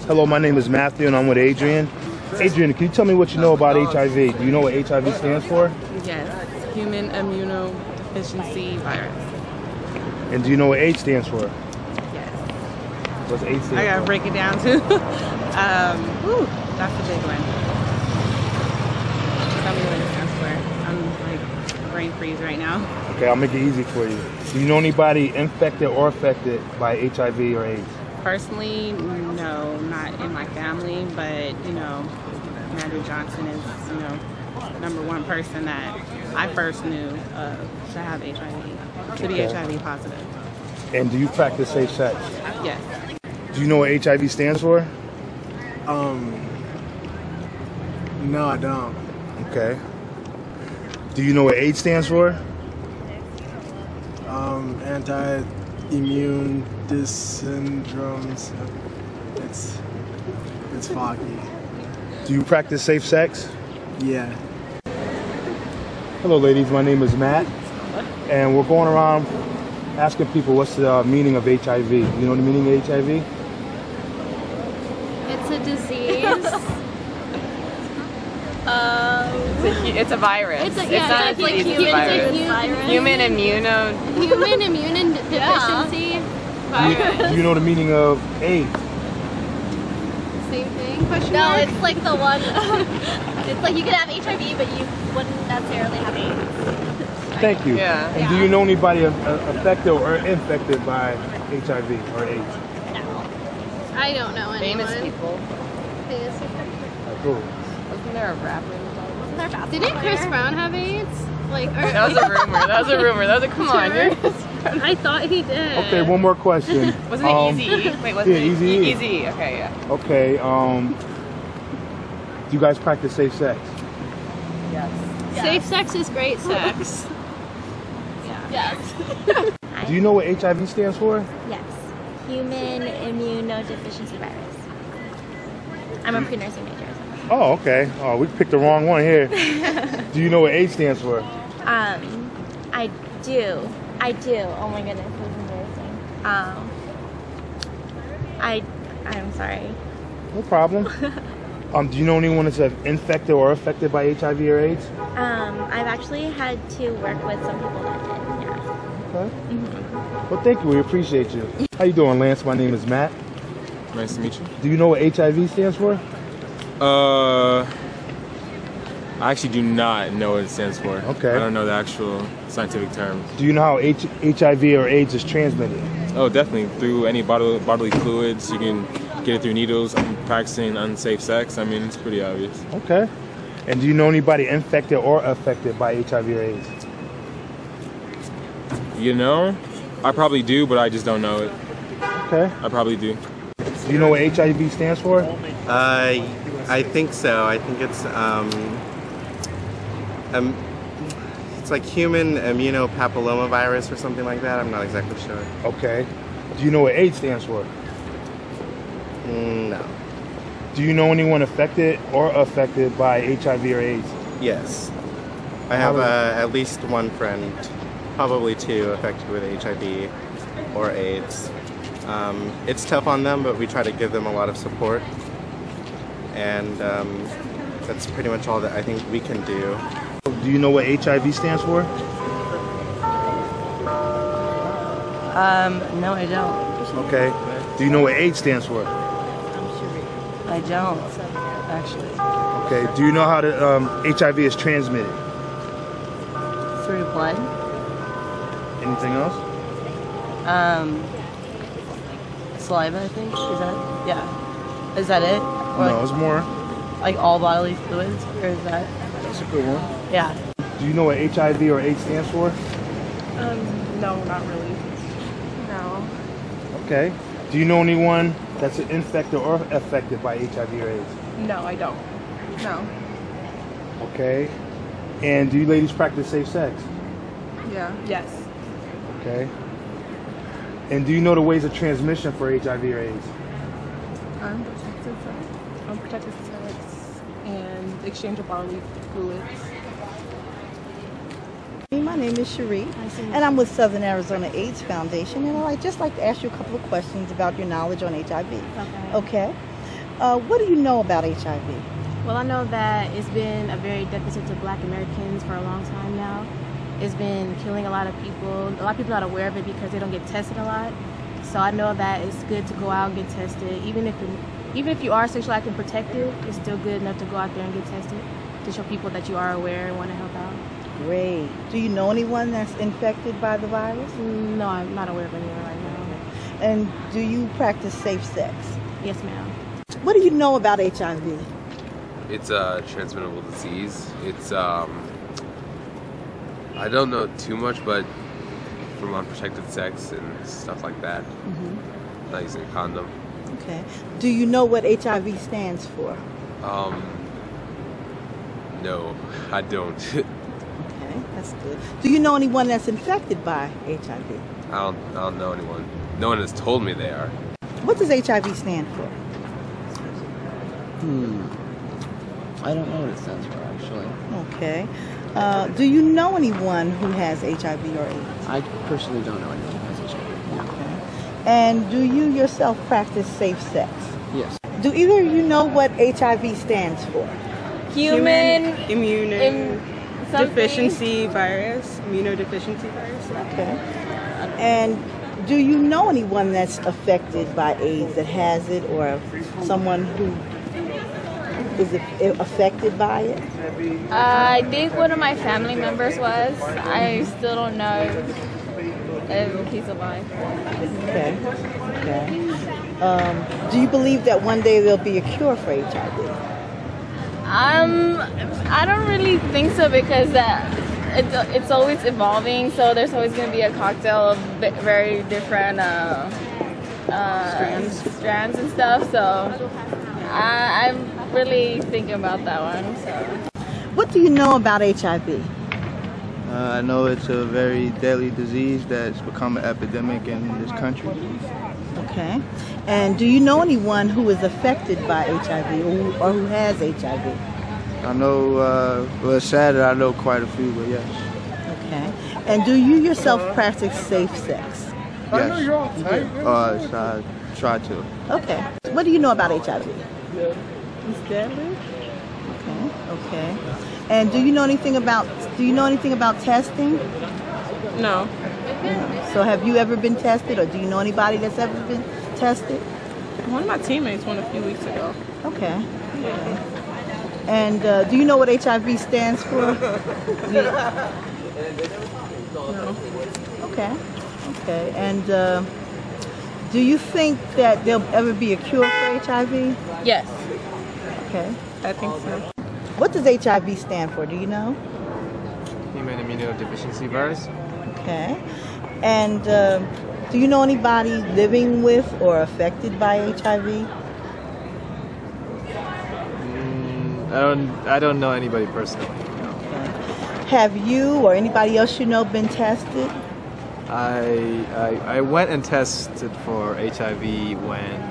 Hello, my name is Matthew and I'm with Adrian. Adrian, can you tell me what you know about HIV? Do you know what HIV stands for? Yes, human immunodeficiency virus. And do you know what AIDS stands for? Yes. What's AIDS stand for? I gotta break it down too. That's a big one. Tell me what it stands for. I'm like brain freeze right now. Okay, I'll make it easy for you. Do you know anybody infected or affected by HIV or AIDS? Personally, no, not in my family, but you know, Andrew Johnson is, you know, #1 person that I first knew to have HIV, to be HIV positive. And do you practice safe sex? Yes. Do you know what HIV stands for? No, I don't. Okay. Do you know what AIDS stands for? Anti-immune syndromes. It's foggy. Do you practice safe sex? Yeah. Hello ladies, my name is Matt and we're going around asking people what's the meaning of HIV. You know the meaning of HIV? It's a disease. It's a virus. It's not a disease, it's a virus. Human immune deficiency virus. Do you know the meaning of AIDS? Same thing? No, it's like the one. It's like you could have HIV, but you wouldn't necessarily have AIDS. Thank you. Yeah. And do you know anybody affected or infected by HIV or AIDS? No. I don't know anyone. Famous people. Famous people. Cool. Wasn't there a rapper? Didn't Chris Brown have AIDS? That was a rumor. That was a rumor. That was come on. I thought he did. Okay, one more question. Wasn't it Easy? Wait, wasn't it Easy? Easy. Okay, yeah. Okay, do you guys practice safe sex? Yes. Safe sex is great sex. Yes. Do you know what HIV stands for? Yes. Human immunodeficiency virus. I'm a pre-nursing major. Oh, okay. Oh, we picked the wrong one here. Do you know what AIDS stands for? I do. Oh my goodness, this is embarrassing. I'm sorry. No problem. Do you know anyone that's infected or affected by HIV or AIDS? I've actually had to work with some people that did, yeah. Okay. Well, thank you. We appreciate you. How you doing, Lance? My name is Matt. Nice to meet you. Do you know what HIV stands for? I actually do not know what it stands for. Okay. I don't know the actual scientific terms. Do you know how HIV or AIDS is transmitted? Oh, definitely. Through any bodily fluids. You can get it through needles. I'm practicing unsafe sex. I mean, it's pretty obvious. Okay. And do you know anybody infected or affected by HIV or AIDS? You know, I probably do, but I just don't know it. Okay. I probably do. Do you know what HIV stands for? I think so. I think it's like human immunopapillomavirus or something like that. I'm not exactly sure. Okay. Do you know what AIDS stands for? No. Do you know anyone affected by HIV or AIDS? Yes. I have at least one friend, probably two, affected with HIV or AIDS. It's tough on them, but we try to give them a lot of support. And that's pretty much all that I think we can do. Do you know what HIV stands for? No, I don't. Okay. Do you know what AIDS stands for? I don't, actually. Okay. Do you know how the HIV is transmitted? Through blood. Anything else? Saliva, I think. Is that? Yeah. Is that it? Or No, it's more. like all bodily fluids, or is that? That's a good one. Yeah. Do you know what HIV or AIDS stands for? No, not really. No. Okay. Do you know anyone that's infected or affected by HIV or AIDS? No, I don't. No. Okay. And do you ladies practice safe sex? Yeah. Yes. Okay. And do you know the ways of transmission for HIV or AIDS? Unprotected sex and exchange of bodily fluids. My name is Cherie, and I'm with Southern Arizona AIDS Foundation, and I'd just like to ask you a couple of questions about your knowledge on HIV. Okay. Okay. What do you know about HIV? Well, I know that it's been a very deficit to Black Americans for a long time now. It's been killing a lot of people. A lot of people are not aware of it because they don't get tested a lot. So I know that it's good to go out and get tested. Even if you are sexually active and protected, it's still good enough to go out there and get tested to show people that you are aware and want to help out. Great. Do you know anyone that's infected by the virus? No, I'm not aware of anyone right now. And do you practice safe sex? Yes, ma'am. What do you know about HIV? It's a transmittable disease. It's I don't know too much, but from unprotected sex and stuff like that. Not using a condom. Okay. Do you know what HIV stands for? No, I don't. Okay, that's good. Do you know anyone that's infected by HIV? I don't know anyone. No one has told me they are. What does HIV stand for? I don't know what it stands for, actually. Okay. Do you know anyone who has HIV or AIDS? I personally don't know anyone who has HIV. Okay. And do you yourself practice safe sex? Yes. Do either of you know what HIV stands for? Human immunodeficiency virus. Immunodeficiency virus. Okay. And do you know anyone that's affected by AIDS that has it, or someone who is affected by it? I think one of my family members was. I still don't know if he's alive. Okay. Okay. Do you believe that one day there'll be a cure for HIV? I don't really think so because it's always evolving. So there's always going to be a cocktail of very different strands and stuff. So I'm really thinking about that one. So. What do you know about HIV? I know it's a very deadly disease that's become an epidemic in this country. Okay. And do you know anyone who is affected by HIV or who has HIV? I know, well, it's sad that I know quite a few, but yes. Okay. And do you yourself practice safe sex? Yes. I try to. Okay. What do you know about HIV? It's deadly. Okay. Okay. And do you know anything about testing? No. So have you ever been tested, or do you know anybody that's ever been tested? One of my teammates went a few weeks ago. Okay. Okay. And do you know what HIV stands for? No. Okay. Okay. And do you think that there'll ever be a cure for HIV? Yes. Okay. I think so. What does HIV stand for? Do you know? Human immunodeficiency virus. Okay. And do you know anybody living with or affected by HIV? I don't know anybody personally. Okay. Have you or anybody else you know been tested? I went and tested for HIV when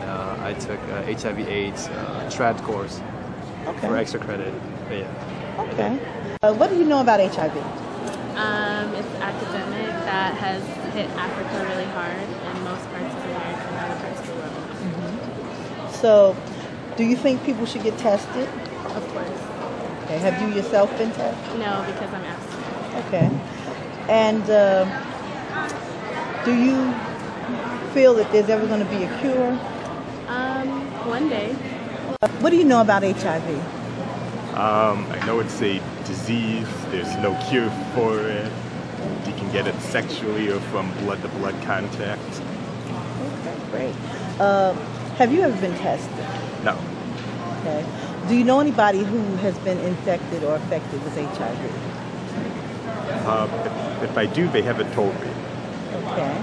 I took HIV/AIDS trad course for extra credit. But yeah. Okay. What do you know about HIV? It's academic that has hit Africa really hard and most parts of America and other parts of the world. So, do you think people should get tested? Of course. Okay. Have you yourself been tested? No, because I'm abstinent. Okay. And do you feel that there's ever going to be a cure? One day. What do you know about HIV? I know it's a disease. There's no cure for it. You can get it sexually or from blood-to-blood contact. Okay, great. Have you ever been tested? No. Okay. Do you know anybody who has been infected or affected with HIV? If I do, they haven't told me. Okay.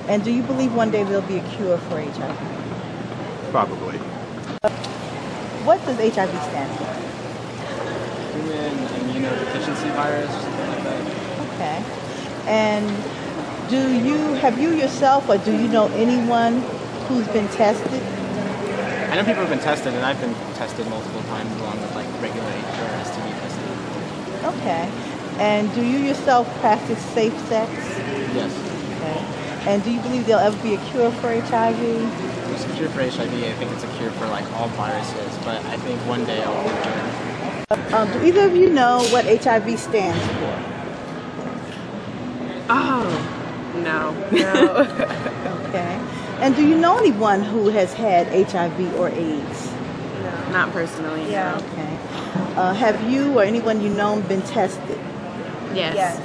And do you believe one day there'll be a cure for HIV? Probably. What does HIV stand for? Human immunodeficiency virus, something like that. Okay. And have you yourself, or do you know anyone who's been tested? I know people have been tested, and I've been tested multiple times along with like regular STD testing. Okay. And do you yourself practice safe sex? Yes. Okay. And do you believe there'll ever be a cure for HIV? there's a cure for HIV. I think it's a cure for like all viruses, but I think one day it'll be cured. Do either of you know what HIV stands for? Oh, no. Okay. And do you know anyone who has had HIV or AIDS? No, not personally. Yeah. Okay. Have you or anyone you know been tested? Yes.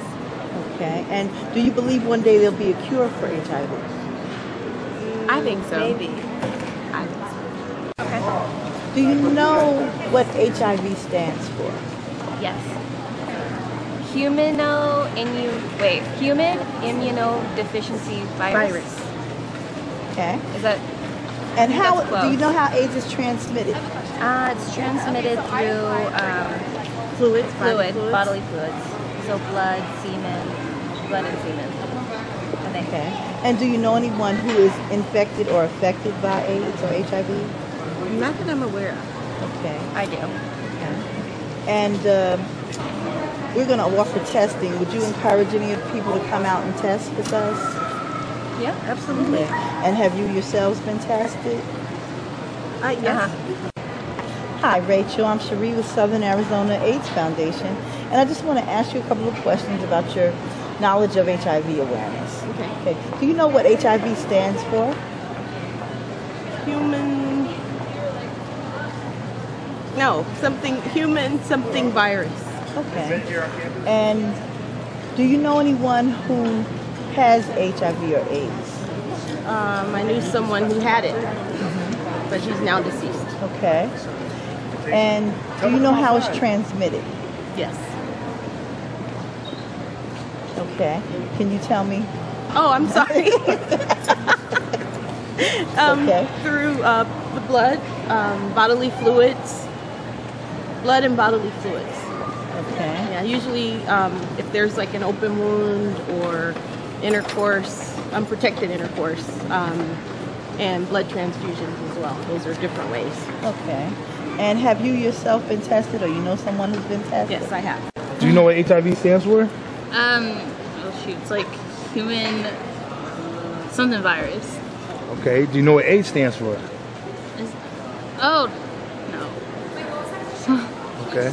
Okay. And do you believe one day there'll be a cure for HIV? I think so. Maybe. I think so. Okay. Do you know what HIV stands for? Yes. Human immunodeficiency virus. Okay. Is that? And how that's close. do you know how AIDS is transmitted? It's transmitted through bodily fluids. So blood, and semen. I think. Okay. And do you know anyone who is infected or affected by AIDS or HIV? Not that I'm aware of. Okay. I do. Okay. And we're going to offer testing. Would you encourage any of the people to come out and test with us? Yeah, absolutely. And have you yourselves been tested? Yes. Hi, Rachel. I'm Cherie with Southern Arizona AIDS Foundation. And I just want to ask you a couple of questions about your knowledge of HIV awareness. Okay. Do you know what HIV stands for? Human something virus. Okay. And do you know anyone who has HIV or AIDS? I knew someone who had it, but she's now deceased. Okay. And do you know how it's transmitted? Yes. Okay. Can you tell me? Oh, I'm sorry. Okay. Through the blood, bodily fluids, blood and bodily fluids. Okay. Yeah, usually if there's like an open wound or intercourse, unprotected intercourse, and blood transfusions as well. Those are different ways. Okay. And have you yourself been tested, or you know someone who's been tested? Yes, I have. Do you know what HIV stands for? Oh shoot, it's like human something virus. Okay. Do you know what AIDS stands for? Oh, no. Okay.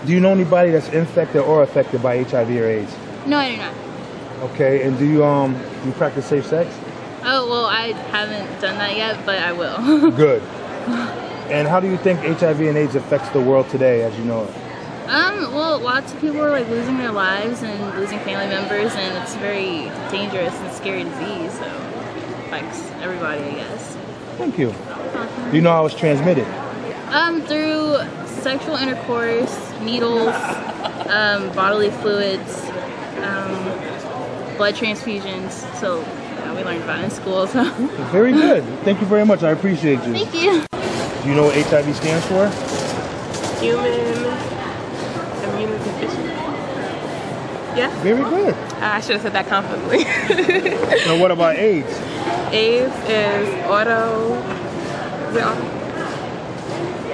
Do you know anybody that's infected or affected by HIV or AIDS? No, I do not. Okay. And do you practice safe sex? Oh, well, I haven't done that yet, but I will. Good. And how do you think HIV and AIDS affects the world today, as you know it? Well, lots of people are like losing their lives and losing family members, and it's a very dangerous and scary disease, so it affects everybody, I guess. Thank you. Do you know how it's transmitted? Through sexual intercourse, needles, bodily fluids, blood transfusions. So yeah, we learned about it in school. So very good. Thank you very much. I appreciate you. Thank you. Do you know what HIV stands for? Human immunodeficiency. Yeah. Very good. I should have said that confidently. Now what about AIDS? AIDS is auto. Is it auto?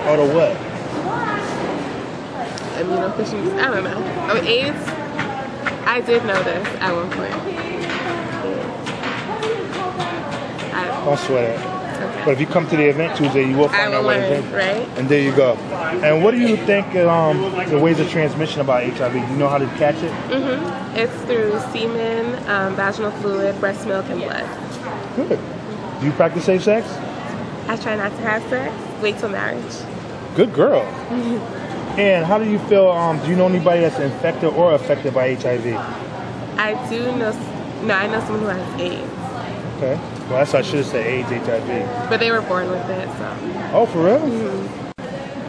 Auto what? Immunodeficiency. I don't know. Oh, AIDS. I did know this at one point. Don't sweat it. Okay. But if you come to the event Tuesday, you will find out what it is. Right? And there you go. And what do you think the ways of transmission about HIV? Do you know how to catch it? It's through semen, vaginal fluid, breast milk, and blood. Good. Do you practice safe sex? I try not to have sex. Wait till marriage. Good girl. And how do you feel, do you know anybody that's infected or affected by HIV? I do know, I know someone who has AIDS. Okay. Well, that's why I should have said AIDS, HIV. But they were born with it, so. Oh, for real?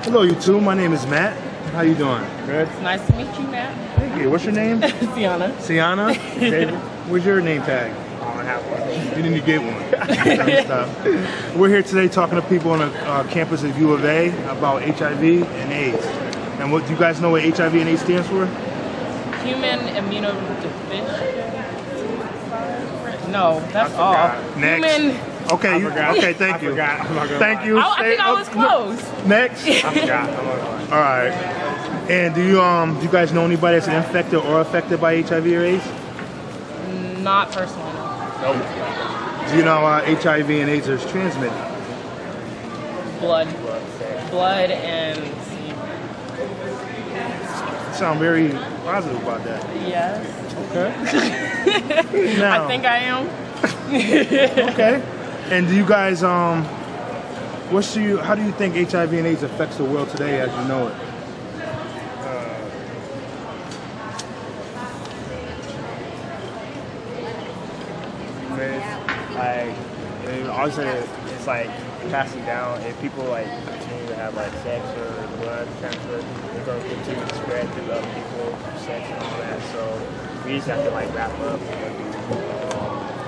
Hello, you two. My name is Matt. How you doing? Good? Nice to meet you, Matt. Thank you. What's your name? Sienna. Sienna? David? Where's your name tag? I don't have one. You didn't get one. We're here today talking to people on the campus of U of A about HIV and AIDS. And what do you guys know what HIV and AIDS stands for? Human immunodeficiency. No, that's all. Next. Human. Okay, okay, thank you. Thank you. I think I was close. Next. I forgot. All right. And do you guys know anybody that's infected or affected by HIV or AIDS? Not personally, no. Do you know how HIV and AIDS is transmitted? Blood. Blood and You sound very positive about that. yes. Okay. Now, I think I am. okay. And do you guys how do you think HIV and AIDS affects the world today as you know it? Also, it's like passing down. If people like continue to have like sex or blood transfer, it's going to continue to spread to other people, sex and all that. So we just have to like wrap up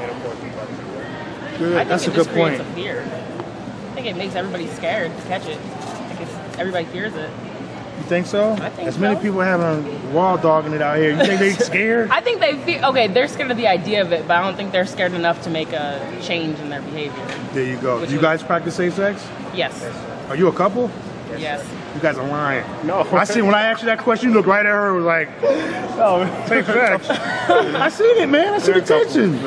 intercourse with other people. Good. That's a good point. A fear. I think it makes everybody scared to catch it. I guess everybody fears it. You think so? I think as many so. people having raw dogging it out here. You think they scared? I think they feel okay. They're scared of the idea of it, but I don't think they're scared enough to make a change in their behavior. There you go. Do you guys practice safe sex? Yes. Are you a couple? Yes. You guys are lying. No. I see when I asked you that question, you looked right at her and was like, oh, safe sex. I seen it, man. I seen the tension.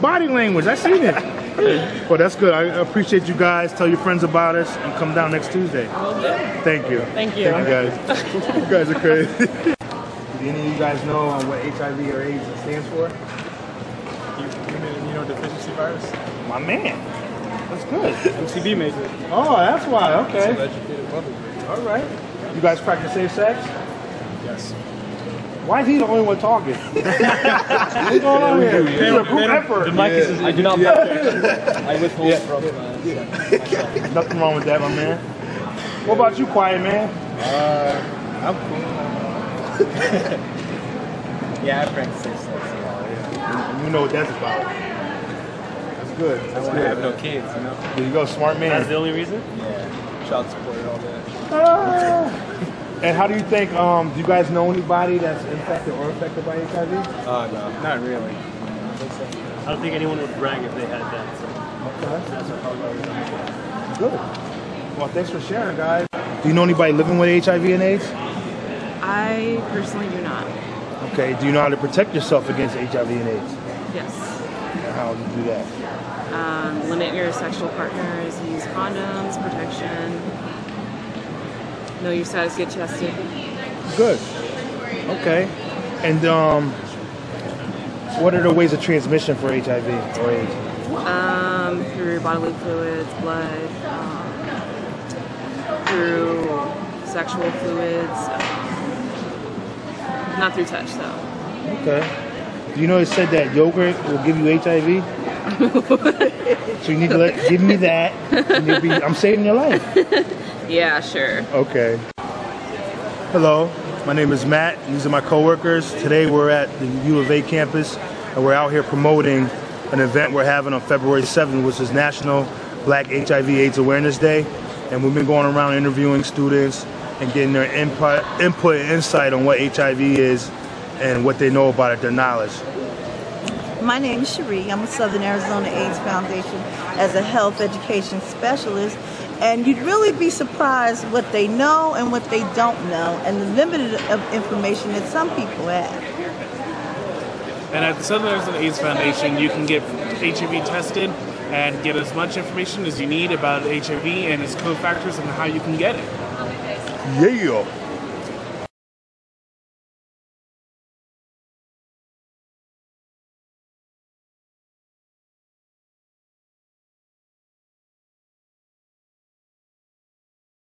Body language. I seen it. Well, that's good. I appreciate you guys. Tell your friends about us and come down next Tuesday. Thank you. Thank you. Thank you, guys. You guys are crazy. Do any of you guys know what HIV or AIDS stands for? Immunodeficiency virus. My man. That's good. MCB major. Oh, that's why. Okay. So educated public. All right. You guys practice safe sex? Yes. Why is he the only one talking? What's going on here? It's a group effort. I do not I withhold from Nothing wrong with that, my man. What about you, quiet man? I'm cool. Yeah, I practice safe sex. You know what that's about. That's good. I want to have no kids, you know? There you go, smart man. That's the only reason? Yeah. Child support and all that. And how do you think, do you guys know anybody that's infected or affected by HIV? No, not really. I don't think anyone would brag if they had that. So. Okay. Good. Well, thanks for sharing, guys. Do you know anybody living with HIV and AIDS? I personally do not. Okay. Do you know how to protect yourself against HIV and AIDS? Yes. And how do you do that? Limit your sexual partners, use condoms, protection. Know your status, get tested. Good. Okay. And what are the ways of transmission for HIV or AIDS? Through bodily fluids, blood, through sexual fluids, not through touch though. Okay. Do you know it said that yogurt will give you HIV? So you need to give me that. And I'm saving your life. Yeah, sure. Okay. Hello, my name is Matt. These are my coworkers. Today we're at the U of A campus and we're out here promoting an event we're having on February 7th, which is National Black HIV/AIDS Awareness Day. And we've been going around interviewing students and getting their input and insight on what HIV is and what they know about it, their knowledge. My name is Cherie. I'm with Southern Arizona AIDS Foundation as a health education specialist. And you'd really be surprised what they know and what they don't know and the limited of information that some people have. And at the Southern Arizona AIDS Foundation, you can get HIV tested and get as much information as you need about HIV and its cofactors and how you can get it. Yeah.